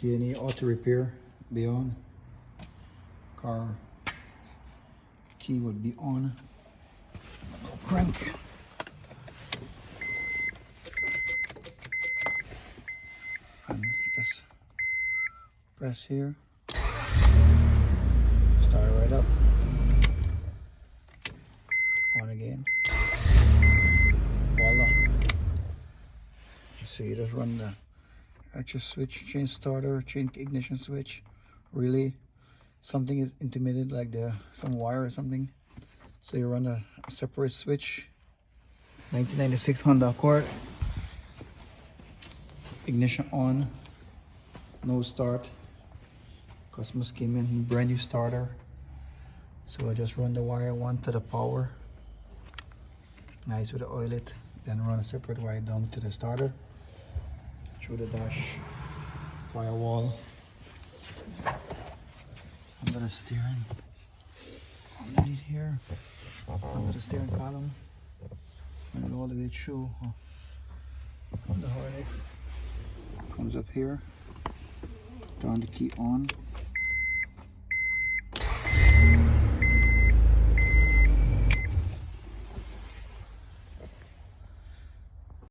TNA auto repair be on. Car key would be on. Crank. And just press here. Start it right up. On again. Voila. So you just run the actual switch, chain starter, chain ignition switch, relay. Something is intermittent, like some wire or something. So you run a separate switch. 1996 Honda Accord. Ignition on. No start. Customers came in, brand new starter. So I just run the wire one to the power. Nice with the oilet. Then run a separate wire down to the starter. Through the dash. Firewall. Under the steering. Underneath here. Under the steering column. And all the way through the harness. Comes up here. Turn the key on.